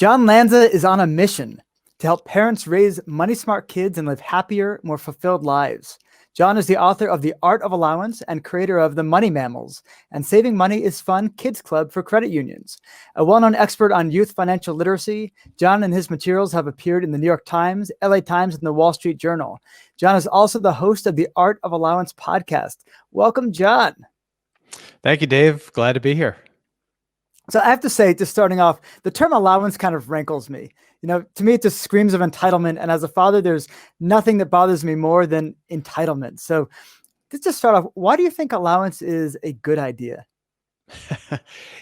John Lanza is on a mission to help parents raise money-smart kids and live happier, more fulfilled lives. John is the author of The Art of Allowance and creator of The Money Mammals and Saving Money is Fun Kids Club for credit unions. A well-known expert on youth financial literacy, John and his materials have appeared in the New York Times, LA Times, and the Wall Street Journal. John is also the host of the Art of Allowance podcast. Welcome, John. Thank you, Dave. Glad to be here. So I have to say, just starting off, the term allowance kind of rankles me. You know, to me, it just screams of entitlement. And as a father, there's nothing that bothers me more than entitlement. So let's just start off. Why do you think allowance is a good idea?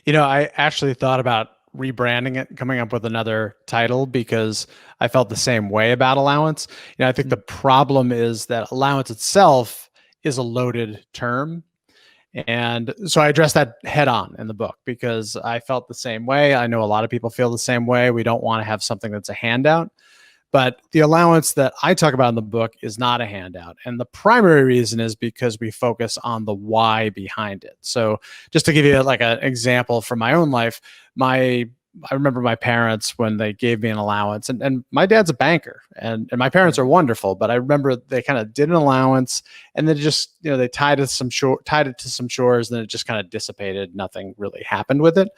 I actually thought about rebranding it, coming up with another title because I felt the same way about allowance. I think the problem is that allowance itself is a loaded term. And so I addressed that head on in the book because I felt the same way. I know a lot of people feel the same way. We don't want to have something that's a handout. But the allowance that I talk about in the book is not a handout. And the primary reason is because we focus on the why behind it. So just to give you like an example from my own life, I remember my parents when they gave me an allowance, and my dad's a banker, and my parents are wonderful, but I remember they kind of did an allowance and then just, they tied it to some chores, and then it just kind of dissipated. Nothing really happened with it.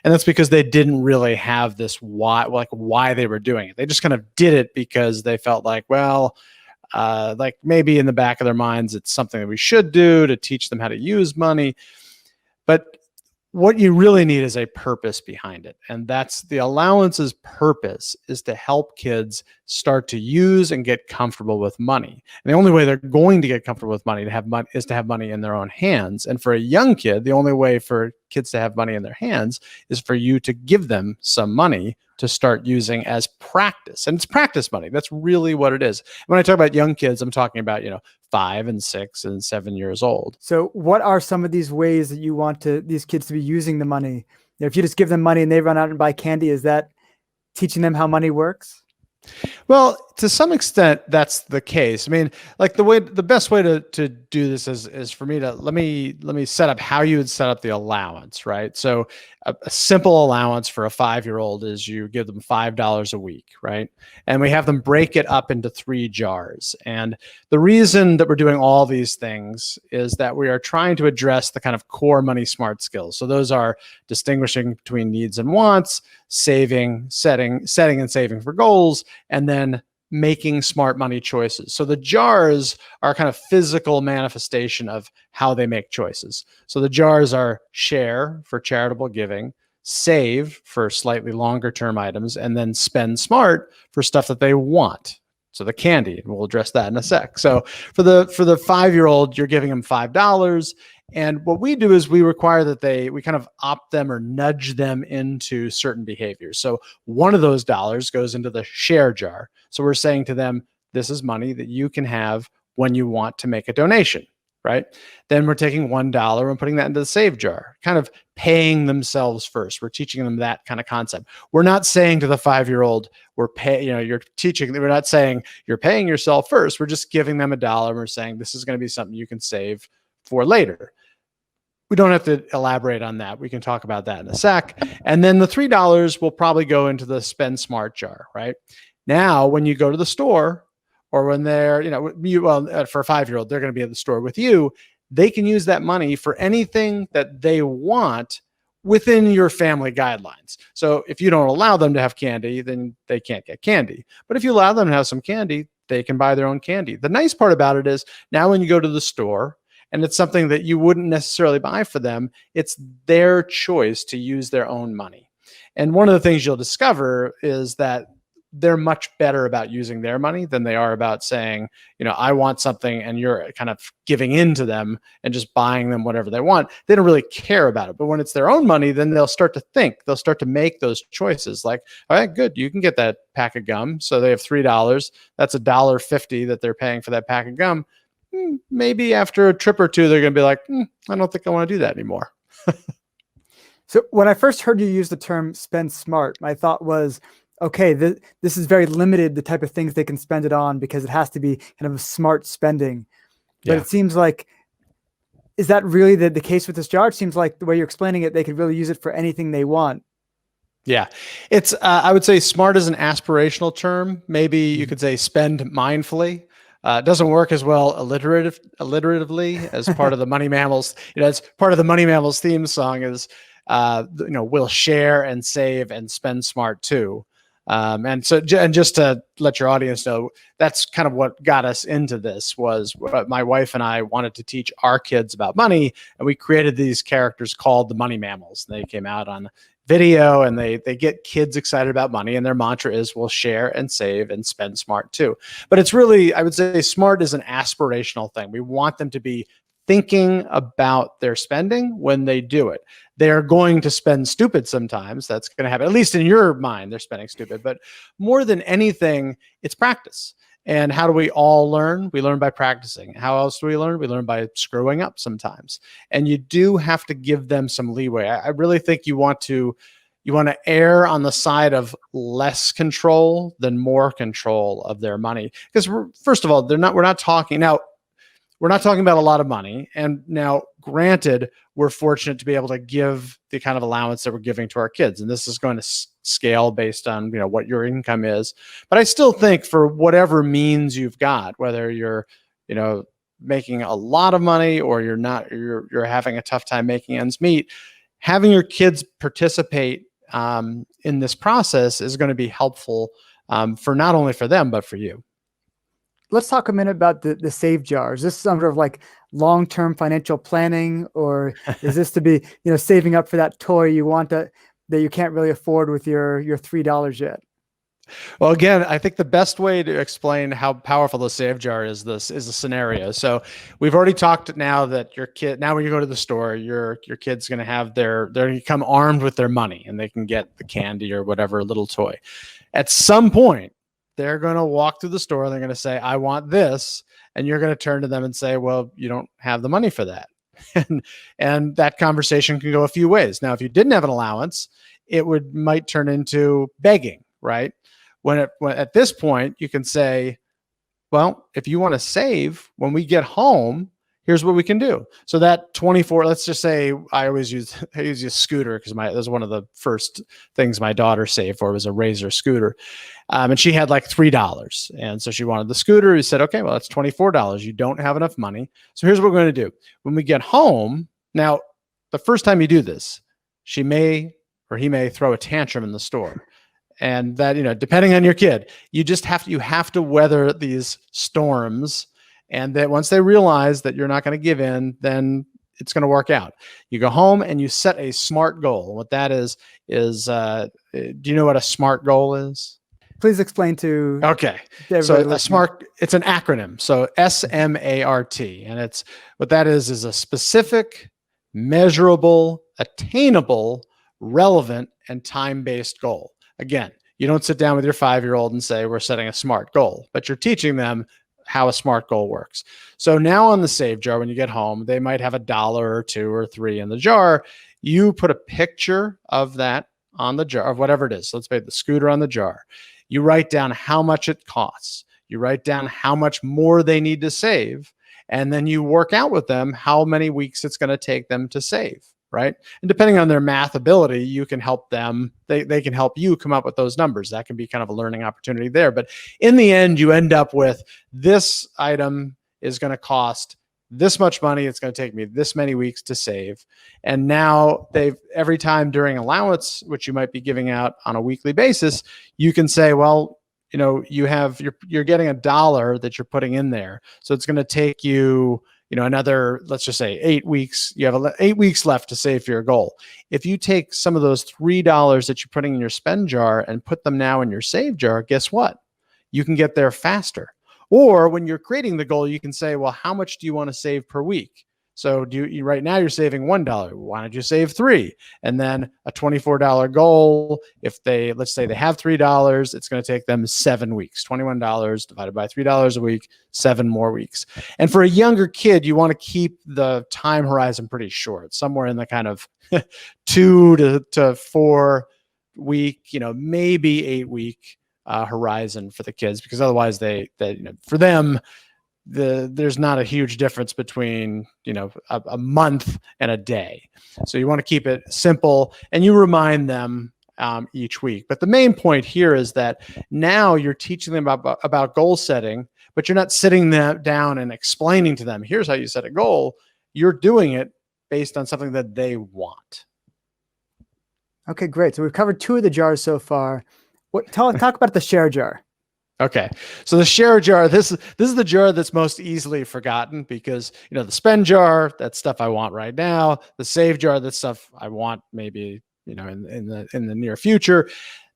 And that's because they didn't really have this why they were doing it. They just kind of did it because they felt like, well, like maybe in the back of their minds, it's something that we should do to teach them how to use money. But what you really need is a purpose behind it. And that's the allowance's purpose, is to help kids start to use and get comfortable with money. And the only way they're going to get comfortable with money is to have money in their own hands. And for a young kid, the only way for kids to have money in their hands is for you to give them some money to start using as practice. And it's practice money. That's really what it is. When I talk about young kids, I'm talking about, 5 and 6 and 7 years old. So what are some of these ways that you want these kids to be using the money? If you just give them money and they run out and buy candy, is that teaching them how money works? Well, to some extent, that's the case. I mean, like the best way to do this is for me to let me set up how you would set up the allowance, right? So a simple allowance for a 5-year-old is you give them $5 a week, right? And we have them break it up into 3 jars. And the reason that we're doing all these things is that we are trying to address the kind of core money smart skills. So those are distinguishing between needs and wants, setting and saving for goals, and then making smart money choices. So the jars are kind of physical manifestation of how they make choices. So the jars are share for charitable giving, save for slightly longer term items, and then spend smart for stuff that they want. So the candy, and we'll address that in a sec. So for the 5-year-old, you're giving them $5. And what we do is we require that we kind of opt them or nudge them into certain behaviors. So one of those dollars goes into the share jar. So we're saying to them, this is money that you can have when you want to make a donation, right? Then we're taking $1 and putting that into the save jar, kind of paying themselves first. We're teaching them that kind of concept. We're not saying to the 5-year-old, we're not saying you're paying yourself first. We're just giving them $1. And we're saying this is going to be something you can save for later. We don't have to elaborate on that. We can talk about that in a sec. And then the $3 will probably go into the spend smart jar, right? Now, when you go to the store, or when they're, for a 5-year-old, they're going to be at the store with you, they can use that money for anything that they want within your family guidelines. So if you don't allow them to have candy, then they can't get candy. But if you allow them to have some candy, they can buy their own candy. The nice part about it is now when you go to the store, and it's something that you wouldn't necessarily buy for them, it's their choice to use their own money. And one of the things you'll discover is that they're much better about using their money than they are about saying, I want something, and you're kind of giving in to them and just buying them whatever they want. They don't really care about it. But when it's their own money, then they'll start to think, they'll start to make those choices like, all right, good, you can get that pack of gum. So they have $3. That's $1.50 that they're paying for that pack of gum. Maybe after a trip or two, they're going to be like, I don't think I want to do that anymore. So when I first heard you use the term spend smart, my thought was, okay, this is very limited, the type of things they can spend it on, because it has to be kind of smart spending. But It seems like, is that really the case with this jar? It seems like the way you're explaining it, they could really use it for anything they want. Yeah. It's, I would say smart is an aspirational term. Maybe you Mhm. could say spend mindfully. It doesn't work as well alliteratively as part of the Money Mammals. It's part of the Money Mammals theme song is, we'll share and save and spend smart too. And just to let your audience know, that's kind of what got us into this was what my wife and I wanted to teach our kids about money. And we created these characters called the Money Mammals. They came out on video, and they get kids excited about money, and their mantra is we'll share and save and spend smart too. But it's really, I would say smart is an aspirational thing. We want them to be thinking about their spending when they do it. They're going to spend stupid sometimes. That's going to happen. At least in your mind, they're spending stupid. But more than anything, it's practice. And how do we all learn? We learn by practicing. How else do we learn? We learn by screwing up sometimes. And you do have to give them some leeway. I really think you want to err on the side of less control than more control of their money. Because first of all, we're not talking now. We're not talking about a lot of money. And now, granted, we're fortunate to be able to give the kind of allowance that we're giving to our kids. And this is going to scale based on, what your income is. But I still think for whatever means you've got, whether you're, making a lot of money or you're not, you're having a tough time making ends meet, having your kids participate in this process is going to be helpful for not only for them, but for you. Let's talk a minute about the save jar. Is this some sort of like long-term financial planning, or is this to be, saving up for that toy you want that you can't really afford with your $3 yet? Well, again, I think the best way to explain how powerful the save jar is a scenario. So we've already talked now that now when you go to the store, your kid's going to have they're going to come armed with their money, and they can get the candy or whatever little toy. At some point, they're going to walk through the store and they're going to say, I want this. And you're going to turn to them and say, well, you don't have the money for that. And that conversation can go a few ways. Now, if you didn't have an allowance, it might turn into begging, right? When at this point, you can say, well, if you want to save, when we get home, here's what we can do. So that 24, let's just say I use a scooter because that was one of the first things my daughter saved for was a Razor scooter. And she had like $3. And so she wanted the scooter. We said, okay, well, that's $24. You don't have enough money. So here's what we're going to do. When we get home, now, the first time you do this, she may or he may throw a tantrum in the store. And that, depending on your kid, you have to weather these storms. And that once they realize that you're not going to give in, then it's going to work out. You go home and you set a SMART goal. What that is, do you know what a SMART goal is? Please explain to Okay. So a SMART, it's an acronym. So SMART. And it's what that is a specific, measurable, attainable, relevant, and time-based goal. Again, you don't sit down with your 5-year-old and say, we're setting a SMART goal, but you're teaching them how a SMART goal works. So now on the save jar, when you get home, they might have $1 or $2 or $3 in the jar. You put a picture of that on the jar, of whatever it is. So let's say the scooter on the jar. You write down how much it costs. You write down how much more they need to save. And then you work out with them how many weeks it's going to take them to save. Right. And depending on their math ability, you can help them. They can help you come up with those numbers. That can be kind of a learning opportunity there. But in the end, you end up with this item is going to cost this much money. It's going to take me this many weeks to save. And now every time during allowance, which you might be giving out on a weekly basis, you can say, well, you're getting $1 that you're putting in there. So it's going to take you, another, let's just say 8 weeks. You have 8 weeks left to save for your goal. If you take some of those $3 that you're putting in your spend jar and put them now in your save jar, guess what? You can get there faster. Or when you're creating the goal, you can say, well, how much do you want to save per week? So right now you're saving $1. Why don't you save $3? And then a $24 goal. If let's say they have $3, it's going to take them 7 weeks. $21 divided by $3 a week, 7 more weeks. And for a younger kid, you want to keep the time horizon pretty short, somewhere in the kind of 2 to 4 week, maybe 8 week horizon for the kids, because otherwise for them, there's not a huge difference between a month and a day. So you want to keep it simple, and you remind them each week. But the main point here is that now you're teaching them about goal setting, but you're not sitting them down and explaining to them, here's how you set a goal. You're doing it based on something that they want. Okay, great. So we've covered 2 of the jars so far. Talk about the share jar. Okay. So the share jar, this is the jar that's most easily forgotten because, the spend jar, that's stuff I want right now. The save jar, that's stuff I want maybe, in the near future.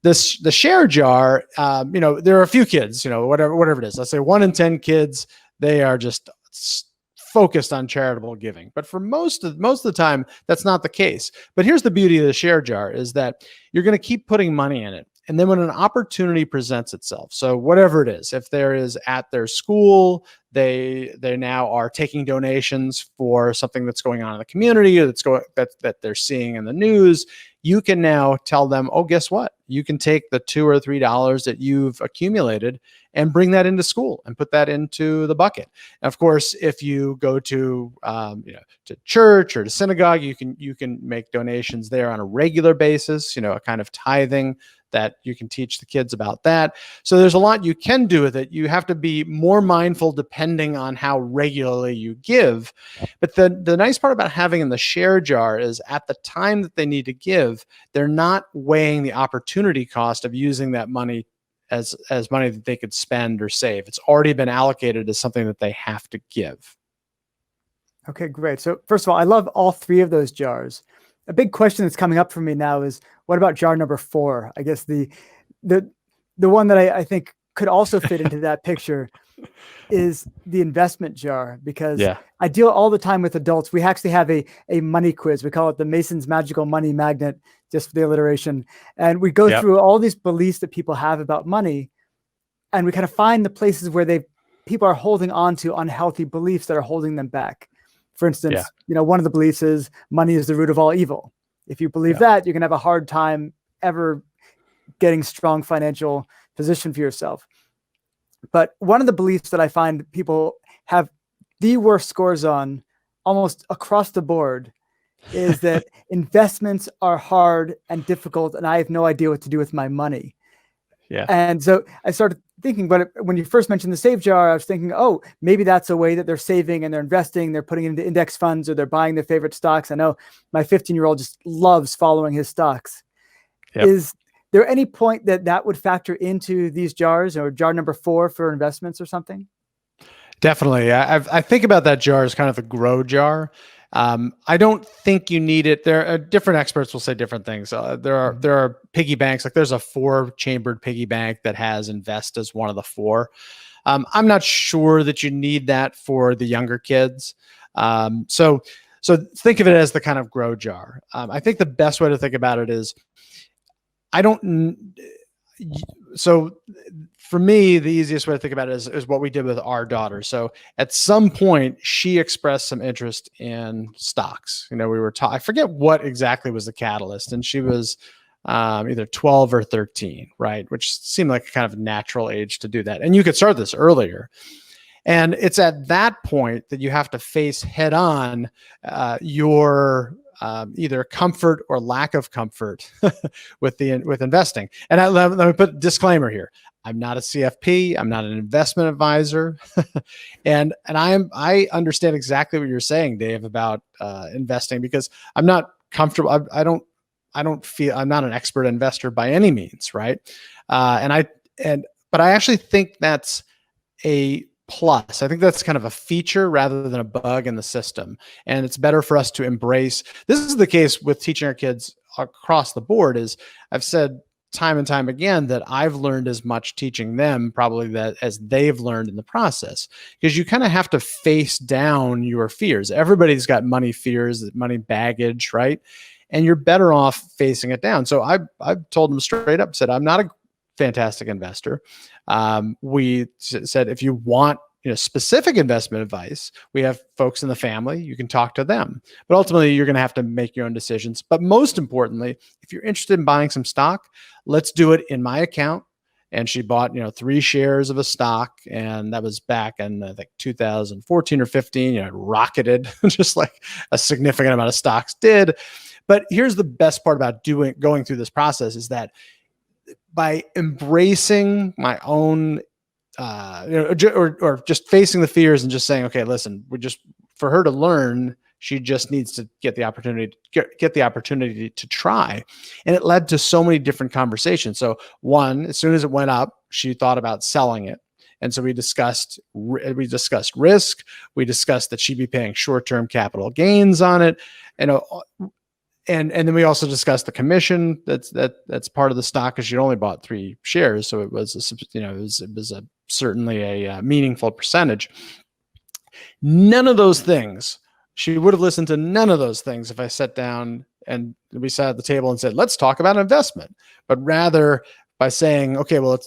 The share jar, there are a few kids, whatever it is. Let's say 1 in 10 kids, they are just focused on charitable giving. But for most of the time, that's not the case. But here's the beauty of the share jar is that you're going to keep putting money in it. And then when an opportunity presents itself, so whatever it is, if there is at their school, they now are taking donations for something that's going on in the community or that they're seeing in the news, you can now tell them, oh, guess what? You can take the $2 or $3 that you've accumulated and bring that into school and put that into the bucket. And of course, if you go to to church or to synagogue, you can make donations there on a regular basis, a kind of tithing that you can teach the kids about that. So there's a lot you can do with it. You have to be more mindful depending on how regularly you give. But the nice part about having in the share jar is at the time that they need to give, they're not weighing the opportunity cost of using that money as money that they could spend or save. It's already been allocated as something that they have to give. Okay, great. So first of all, I love all 3 of those jars. A big question that's coming up for me now is, what about jar number 4? I guess the one that I think could also fit into that picture is the investment jar, because I deal all the time with adults. We actually have a money quiz. We call it the Mason's Magical Money Magnet, just for the alliteration. And we go through all these beliefs that people have about money, and we kind of find the places where people are holding on to unhealthy beliefs that are holding them back. For instance, one of the beliefs is money is the root of all evil. If you believe that, you're going to have a hard time ever getting strong financial position for yourself. But one of the beliefs that I find people have the worst scores on almost across the board is that investments are hard and difficult, and I have no idea what to do with my money. Yeah. And so I started thinking, but when you first mentioned the save jar, I was thinking, oh, maybe that's a way that they're saving and they're investing, they're putting it into index funds, or they're buying their favorite stocks. I know my 15-year-old just loves following his stocks. Yep. Is there any point that would factor into these jars, or jar number 4 for investments or something? Definitely. I think about that jar as kind of a grow jar. I don't think you need it. There are different experts will say different things. There are piggy banks. Like there's a 4-chambered piggy bank that has invest as one of the 4. I'm not sure that you need that for the younger kids. So think of it as the kind of grow jar. I think the best way to think about it is, so for me, the easiest way to think about it is what we did with our daughter. So at some point she expressed some interest in stocks. We were I forget what exactly was the catalyst, and she was either 12 or 13, right? Which seemed like a kind of natural age to do that. And you could start this earlier. And it's at that point that you have to face head on your either comfort or lack of comfort with investing. And let me put a disclaimer here. I'm not a CFP. I'm not an investment advisor. and I understand exactly what you're saying, Dave, about investing, because I'm not comfortable. I don't feel, I'm not an expert investor by any means. Right. But I actually think that's a plus. I think that's kind of a feature rather than a bug in the system. And it's better for us to embrace. This is the case with teaching our kids across the board. Is I've said time and time again that I've learned as much teaching them probably that as they've learned in the process, because you kind of have to face down your fears. Everybody's got money fears, money baggage, right? And you're better off facing it down. So I've told them straight up, said, I'm not a fantastic investor. We said, if you want specific investment advice, we have folks in the family, you can talk to them. But ultimately, you're going to have to make your own decisions. But most importantly, if you're interested in buying some stock, let's do it in my account. And she bought 3 shares of a stock, and that was back in I think 2014 or 15. It rocketed just like a significant amount of stocks did. But here's the best part about going through this process is that by embracing my own, or just facing the fears and just saying, okay, listen, for her to learn, she just needs to get the opportunity to try. And it led to so many different conversations. So one, as soon as it went up, she thought about selling it. And so we discussed risk. We discussed that she'd be paying short-term capital gains on it. And then we also discussed the commission that's part of the stock, because she only bought 3 shares. So it was certainly a meaningful percentage. None of those things, she would have listened to none of those things if I sat down and we sat at the table and said, let's talk about investment. But rather, by saying, okay, well,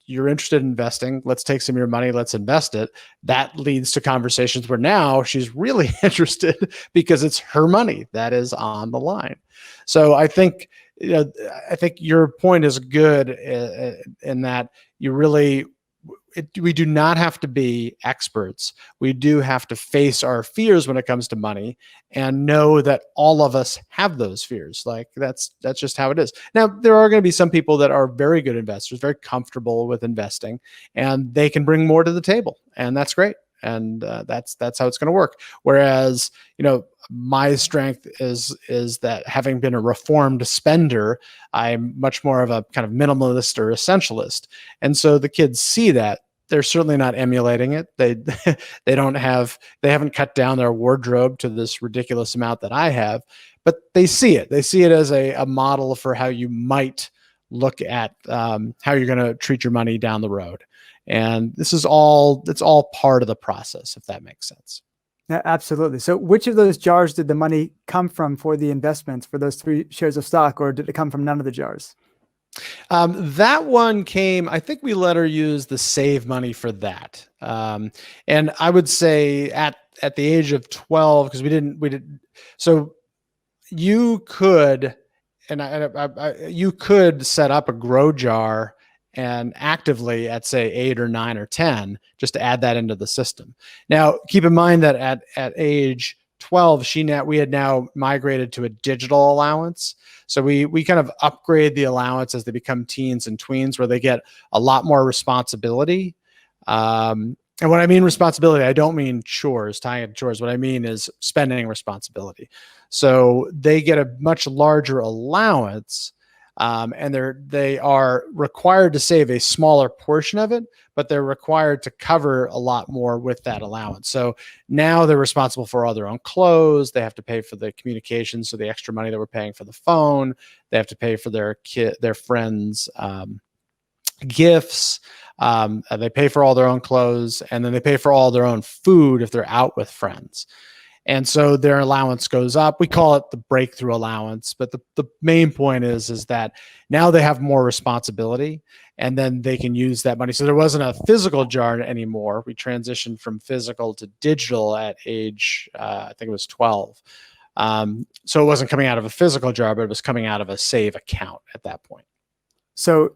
you're interested in investing, let's take some of your money, let's invest it. That leads to conversations where now she's really interested because it's her money that is on the line. So I think your point is good in that we do not have to be experts. We do have to face our fears when it comes to money and know that all of us have those fears. Like that's just how it is. Now, there are going to be some people that are very good investors, very comfortable with investing, and they can bring more to the table, and that's great. And that's how it's going to work. Whereas, my strength is that having been a reformed spender, I'm much more of a kind of minimalist or essentialist. And so the kids see that. They're certainly not emulating it. They haven't cut down their wardrobe to this ridiculous amount that I have, but they see it. They see it as a model for how you might look at how you're going to treat your money down the road. And it's all part of the process, if that makes sense. Yeah, absolutely. So which of those jars did the money come from for the investments for those 3 shares of stock, or did it come from none of the jars? That one came, I think we let her use the save money for that. And I would say at the age of 12, because we didn't, so you could, you could set up a grow jar and actively at say 8 or 9 or 10, just to add that into the system. Now, keep in mind that at age 12, we had now migrated to a digital allowance. So we kind of upgrade the allowance as they become teens and tweens, where they get a lot more responsibility. And when I mean responsibility, I don't mean chores, tying it to chores. What I mean is spending responsibility. So they get a much larger allowance, and they are required to save a smaller portion of it, but they're required to cover a lot more with that allowance. So now they're responsible for all their own clothes. They have to pay for the communications, so the extra money that we're paying for the phone. They have to pay for their friends' gifts. They pay for all their own clothes, and then they pay for all their own food if they're out with friends. And so their allowance goes up. We call it the breakthrough allowance, but the main point is that now they have more responsibility, and then they can use that money. So there wasn't a physical jar anymore. We transitioned from physical to digital at age, I think it was 12. So it wasn't coming out of a physical jar, but it was coming out of a save account at that point. So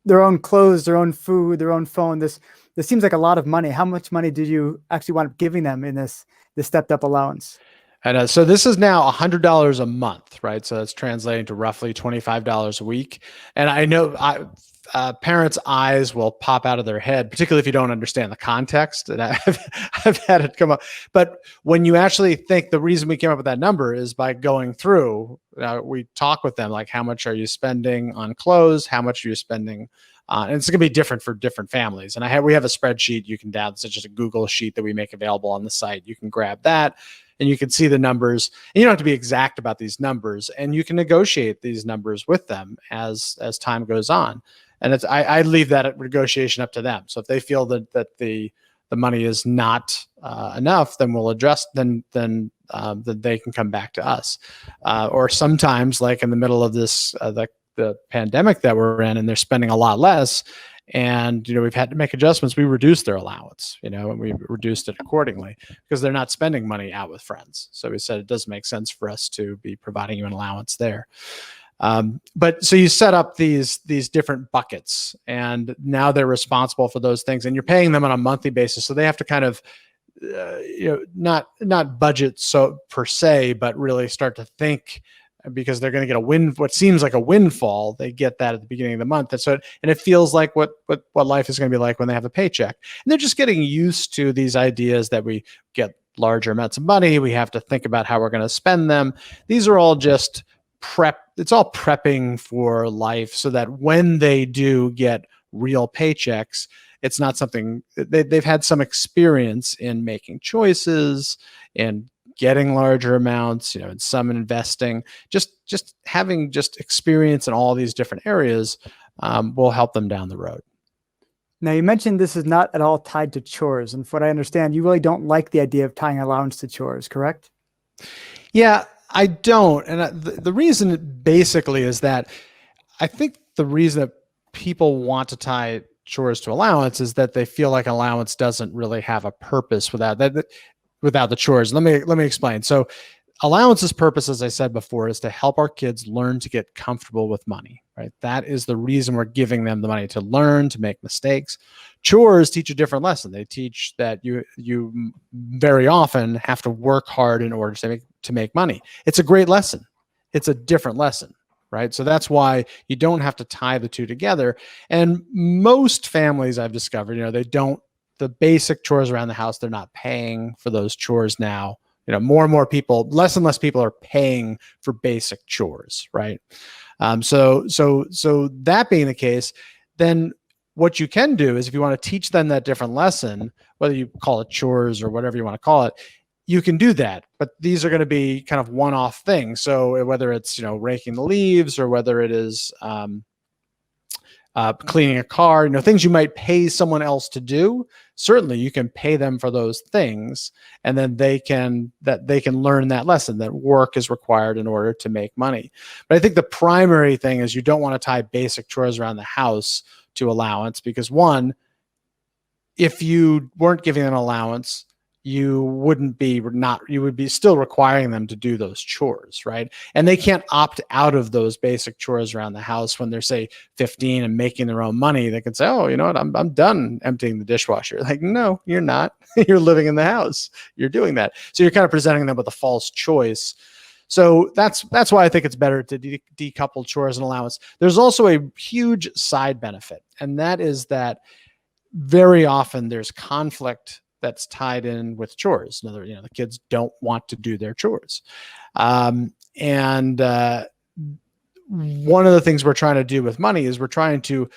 their own clothes, their own food, their own phone. This seems like a lot of money. How much money did you actually wind up giving them in this stepped up allowance? And so this is now $100 a month, right? So that's translating to roughly $25 a week. And I know parents' eyes will pop out of their head, particularly if you don't understand the context. And I've had it come up. But when you actually think, the reason we came up with that number is by going through, we talk with them, like, how much are you spending on clothes? How much are you spending? And it's going to be different for different families. And we have a spreadsheet you can download, such as a Google sheet that we make available on the site. You can grab that and you can see the numbers, and you don't have to be exact about these numbers, and you can negotiate these numbers with them as time goes on. And I leave that negotiation up to them. So if they feel that the money is not enough, then we'll address, then they can come back to us. Or sometimes, like in the middle of this, the pandemic that we're in, and they're spending a lot less, and we've had to make adjustments. We reduced their allowance, and we reduced it accordingly because they're not spending money out with friends. So we said it doesn't make sense for us to be providing you an allowance there. But so you set up these different buckets, and now they're responsible for those things, and you're paying them on a monthly basis. So they have to kind of not budget so per se, but really start to think, because they're going to get what seems like a windfall. They get that at the beginning of the month. And it feels like what life is going to be like when they have a paycheck. And they're just getting used to these ideas that we get larger amounts of money. We have to think about how we're going to spend them. These are all just it's all prepping for life so that when they do get real paychecks, it's not something they've had some experience in making choices and getting larger amounts, and some investing. Just having experience in all these different areas will help them down the road. Now, you mentioned this is not at all tied to chores. And from what I understand, you really don't like the idea of tying allowance to chores, correct? Yeah, I don't. And the reason basically is that I think the reason that people want to tie chores to allowance is that they feel like allowance doesn't really have a purpose without the chores. Let me explain. So allowance's purpose, as I said before, is to help our kids learn to get comfortable with money, right? That is the reason we're giving them the money, to learn to make mistakes. Chores teach a different lesson. They teach that you very often have to work hard in order to make money. It's a great lesson. It's a different lesson, right? So that's why you don't have to tie the two together. And most families I've discovered, the basic chores around the house, they're not paying for those chores now. More and more people, less and less people are paying for basic chores, right? So that being the case, then what you can do is, if you want to teach them that different lesson, whether you call it chores or whatever you want to call it, you can do that. But these are going to be kind of one-off things. So whether it's, raking the leaves, or whether it is cleaning a car, things you might pay someone else to do, certainly you can pay them for those things, and then they can learn that lesson, that work is required in order to make money. But I think the primary thing is, you don't want to tie basic chores around the house to allowance, because one, if you weren't giving them allowance, you would be still requiring them to do those chores, right? And they can't opt out of those basic chores around the house when they're, say, 15 and making their own money. They can say, oh, you know what, I'm done emptying the dishwasher. Like, no, you're not. You're living in the house. You're doing that. So you're kind of presenting them with a false choice. So that's why I think it's better to decouple chores and allowance. There's also a huge side benefit, and that is that very often there's conflict that's tied in with chores. The kids don't want to do their chores. And one of the things we're trying to do with money is we're trying to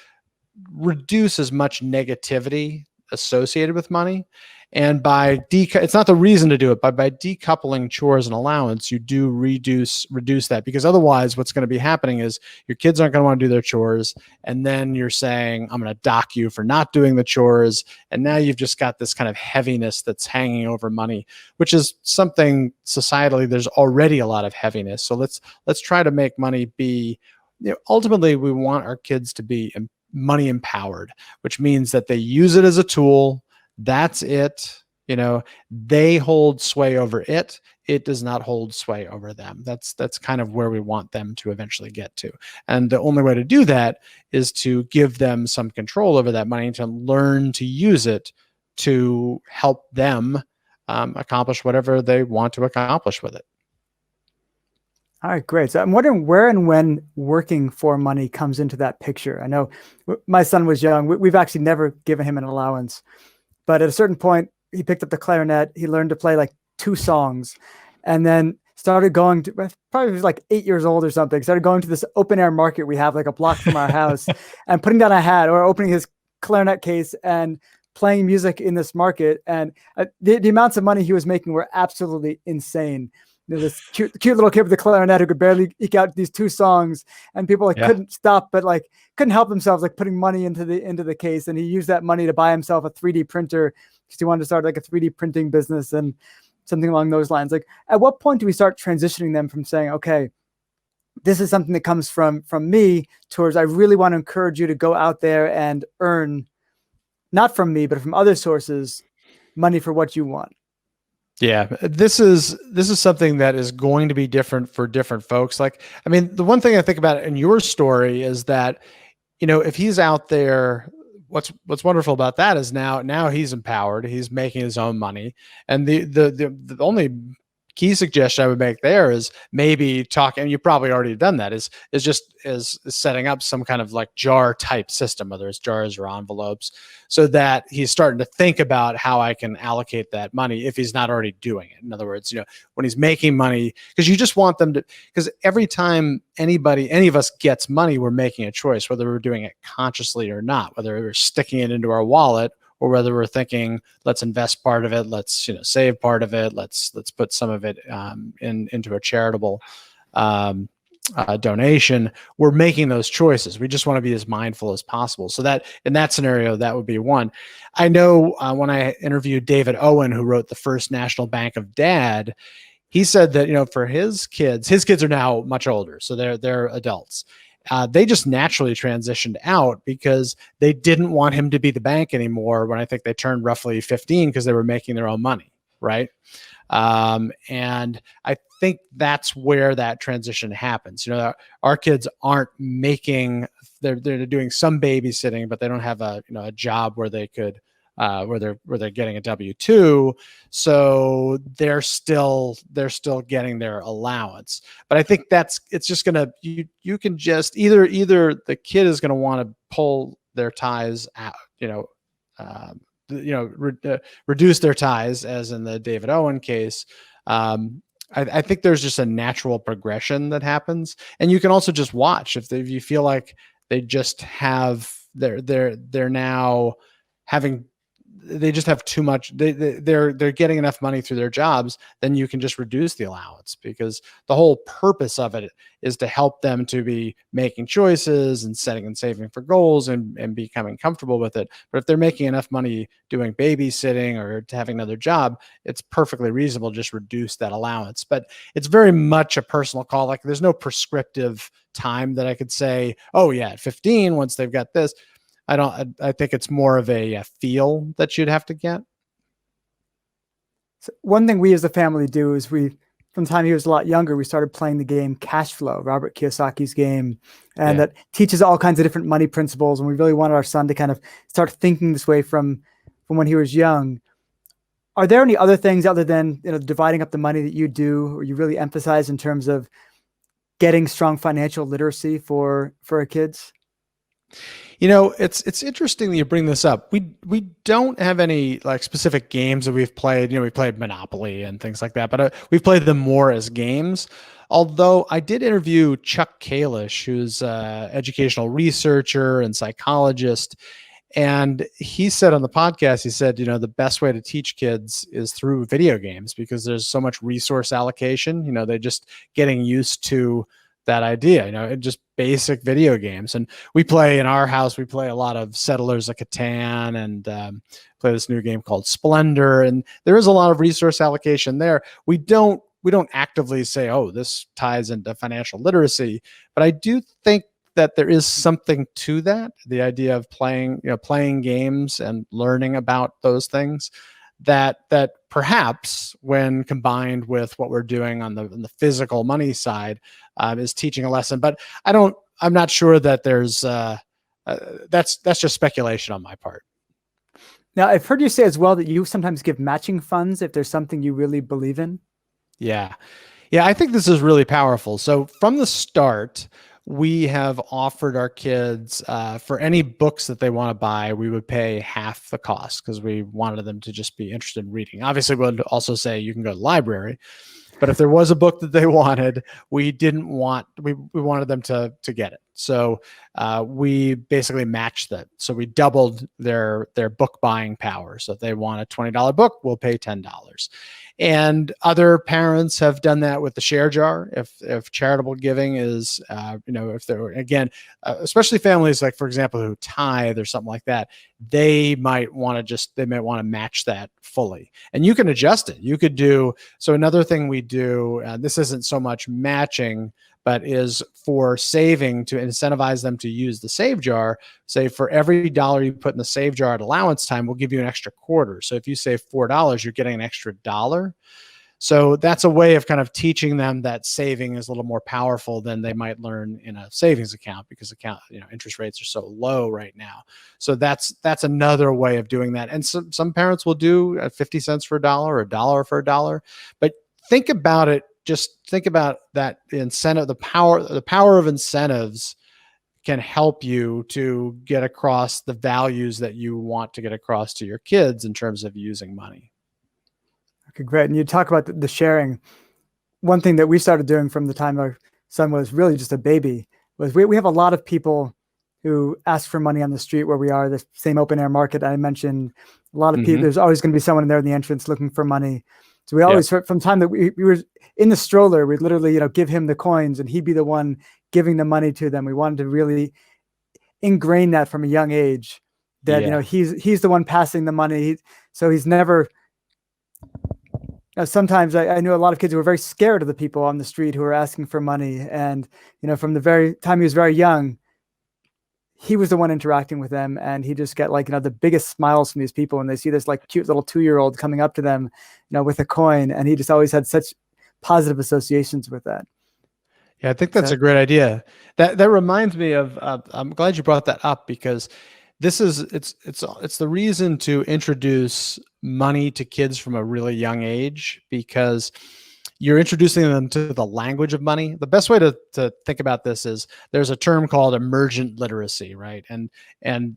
reduce as much negativity associated with money. And it's not the reason to do it, but by decoupling chores and allowance, you do reduce that, because otherwise what's going to be happening is your kids aren't going to want to do their chores. And then you're saying, I'm going to dock you for not doing the chores. And now you've just got this kind of heaviness that's hanging over money, which is something societally, there's already a lot of heaviness. So let's try to make money be, ultimately we want our kids to be money empowered, which means that they use it as a tool. That's it. They hold sway over it. It does not hold sway over them. That's kind of where we want them to eventually get to. And the only way to do that is to give them some control over that money, to learn to use it to help them accomplish whatever they want to accomplish with it. All right, great. So I'm wondering where and when working for money comes into that picture. I know my son was young. We've actually never given him an allowance. But at a certain point, he picked up the clarinet. He learned to play like 2 songs, and then started going to, probably was like 8 years old or something, started going to this open air market we have like a block from our house and putting down a hat or opening his clarinet case and playing music in this market. And the amounts of money he was making were absolutely insane. This cute little kid with the clarinet who could barely eke out these 2 songs, and people couldn't stop, but couldn't help themselves, putting money into the case. And he used that money to buy himself a 3D printer because he wanted to start a 3D printing business and something along those lines. At what point do we start transitioning them from saying, okay, this is something that comes from me, towards I really want to encourage you to go out there and earn, not from me, but from other sources, money for what you want? Yeah, this is something that is going to be different for different folks. The one thing I think about in your story is that, if he's out there what's wonderful about that is now he's empowered. He's making his own money, and the only key suggestion I would make there is maybe talking. And you probably already done that. Is just is setting up some kind of like jar type system, whether it's jars or envelopes, so that he's starting to think about how I can allocate that money if he's not already doing it. In other words, when he's making money, because you just want them to, because every time any of us gets money, we're making a choice, whether we're doing it consciously or not, whether we're sticking it into our wallet or whether we're thinking, let's invest part of it, let's save part of it, let's put some of it into a charitable donation. We're making those choices. We just want to be as mindful as possible. So that in that scenario, that would be one. I know when I interviewed David Owen, who wrote The First National Bank of Dad, he said that for his kids are now much older, so they're adults. They just naturally transitioned out because they didn't want him to be the bank anymore when I think they turned roughly 15 because they were making their own money, right? And I think that's where that transition happens. Our kids aren't making, they're doing some babysitting, but they don't have a job where they could where they're getting a W-2, so they're still getting their allowance. But I think it's just gonna, you can just either the kid is gonna want to pull their ties out, reduce their ties, as in the David Owen case. I think there's just a natural progression that happens, and you can also just watch if you feel like they just have they're now having, they just have too much, they're getting enough money through their jobs, then you can just reduce the allowance, because the whole purpose of it is to help them to be making choices and setting and saving for goals and becoming comfortable with it. But if they're making enough money doing babysitting or to having another job, it's perfectly reasonable to just reduce that allowance. But it's very much a personal call. Like, there's no prescriptive time that I could say, oh yeah, at 15, once they've got this. I think it's more of a feel that you'd have to get. So one thing we as a family do is from the time he was a lot younger, we started playing the game Cash Flow, Robert Kiyosaki's game, and that teaches all kinds of different money principles. And we really wanted our son to kind of start thinking this way from when he was young. Are there any other things other than dividing up the money that you do, or you really emphasize in terms of getting strong financial literacy for our kids? It's interesting that you bring this up. We don't have any like specific games that we've played. We played Monopoly and things like that, but we've played them more as games. Although I did interview Chuck Kalish, who's an educational researcher and psychologist, and he said on the podcast, he said, the best way to teach kids is through video games, because there's so much resource allocation. They're just getting used to that idea, just basic video games. And we play in our house, we play a lot of Settlers of Catan and play this new game called Splendor. And there is a lot of resource allocation there. We don't actively say, oh, this ties into financial literacy, but I do think that there is something to that. The idea of playing games and learning about those things, that perhaps when combined with what we're doing on the physical money side is teaching a lesson. But I'm not sure that there's that's just speculation on my part. Now, I've heard you say as well that you sometimes give matching funds if there's something you really believe in. Yeah, I think this is really powerful. So from the start, we have offered our kids for any books that they want to buy, we would pay half the cost, because we wanted them to just be interested in reading. Obviously, we would also say you can go to the library, but if there was a book that they wanted, we wanted them to get it. So we basically matched that. So we doubled their book buying power. So if they want a $20 book, we'll pay $10. And other parents have done that with the share jar. If charitable giving is, if they're, again, especially families like, for example, who tithe or something like that, they might want to match that fully. And you can adjust it. You could do, so another thing we do, this isn't so much matching, but is for saving, to incentivize them to use the save jar. Say for every $1 you put in the save jar at allowance time, we'll give you an extra quarter. So if you save $4, you're getting an extra $1. So that's a way of kind of teaching them that saving is a little more powerful than they might learn in a savings account, because interest rates are so low right now. So that's another way of doing that. And some parents will do 50 cents for a dollar for a dollar. But think about it. Just think about that incentive, the power of incentives can help you to get across the values that you want to get across to your kids in terms of using money. Okay, great. And you talk about the sharing. One thing that we started doing from the time our son was really just a baby was we have a lot of people who ask for money on the street where we are, the same open air market I mentioned. A lot of people, there's always going to be someone there in the entrance looking for money. So we always, from time that we were in the stroller, we'd literally, give him the coins and he'd be the one giving the money to them. We wanted to really ingrain that from a young age that, he's the one passing the money. So he's never, sometimes I knew a lot of kids who were very scared of the people on the street who were asking for money. And, from the very time he was very young, he was the one interacting with them. And he just got the biggest smiles from these people when they see this cute little 2-year-old coming up to them, with a coin. And he just always had such positive associations with that. Yeah, I think that's a great idea. That reminds me of, I'm glad you brought that up, because it's the reason to introduce money to kids from a really young age, because you're introducing them to the language of money. The best way to think about this is there's a term called emergent literacy, right? And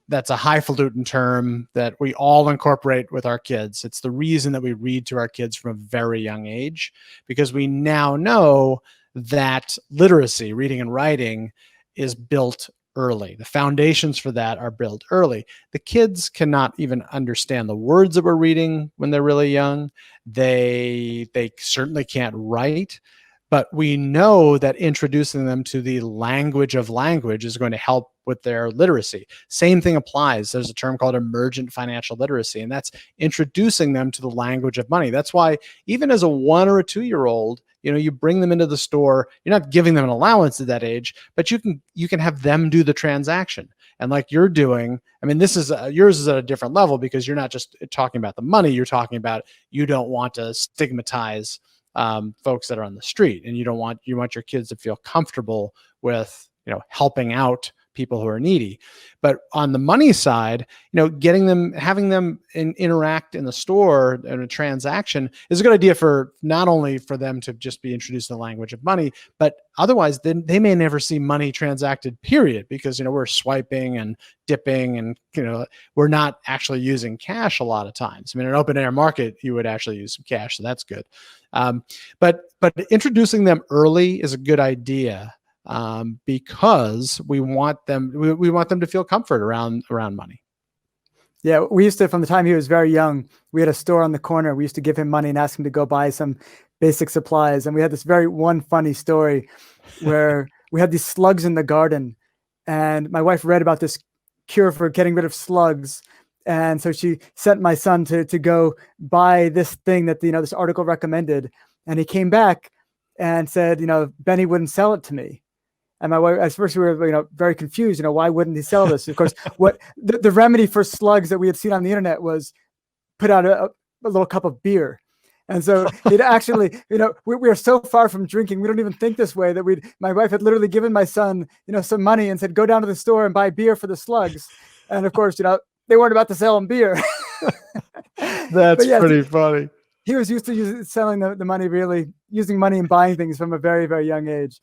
that's a highfalutin term that we all incorporate with our kids. It's the reason that we read to our kids from a very young age, because we now know that literacy, reading and writing, is built early. The foundations for that are built early. The kids cannot even understand the words that we're reading when they're really young. They certainly can't write, but we know that introducing them to the language of language is going to help with their literacy. Same thing applies. There's a term called emergent financial literacy, and that's introducing them to the language of money. That's why even as a 1 or a 2-year-old, you bring them into the store. You're not giving them an allowance at that age, but you can have them do the transaction. And like you're doing, I mean, this is yours is at a different level, because you're not just talking about the money. You're talking about, you don't want to stigmatize folks that are on the street, and you want your kids to feel comfortable with helping out people who are needy. But on the money side, having them interact in the store in a transaction is a good idea, for not only for them to just be introduced to the language of money, but otherwise then they may never see money transacted, period, because we're swiping and dipping, and we're not actually using cash a lot of times. I mean, in an open air market, you would actually use some cash, so that's good. But introducing them early is a good idea, because we want them to feel comfort around money. Yeah, we used to, from the time he was very young, we had a store on the corner. We used to give him money and ask him to go buy some basic supplies. And we had this one funny story where we had these slugs in the garden, and my wife read about this cure for getting rid of slugs. And so she sent my son to go buy this thing that, this article recommended. And he came back and said, Benny wouldn't sell it to me. And my wife, at first we were, very confused. Why wouldn't he sell this? Of course, what the remedy for slugs that we had seen on the internet was put out a little cup of beer. And so it actually, we are so far from drinking, we don't even think this way, that my wife had literally given my son, some money and said, go down to the store and buy beer for the slugs. And of course, they weren't about to sell him beer. That's pretty funny. He was used to selling the money, really using money and buying things from a very, very young age.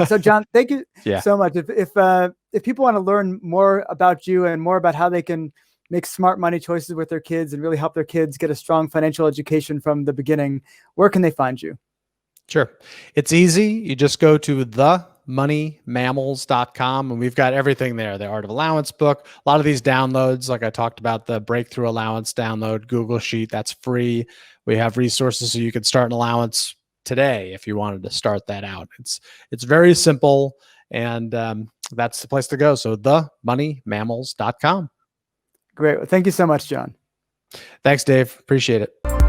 So John, thank you so much. If people want to learn more about you and more about how they can make smart money choices with their kids and really help their kids get a strong financial education from the beginning, where can they find you? Sure. It's easy. You just go to themoneymammals.com, and we've got everything there. The Art of Allowance book, a lot of these downloads, like I talked about, the Breakthrough Allowance download, Google Sheet, that's free. We have resources so you can start an allowance today if you wanted to start that out. It's very simple, and that's the place to go. So themoneymammals.com. Great. Well, thank you so much, John. Thanks, Dave. Appreciate it.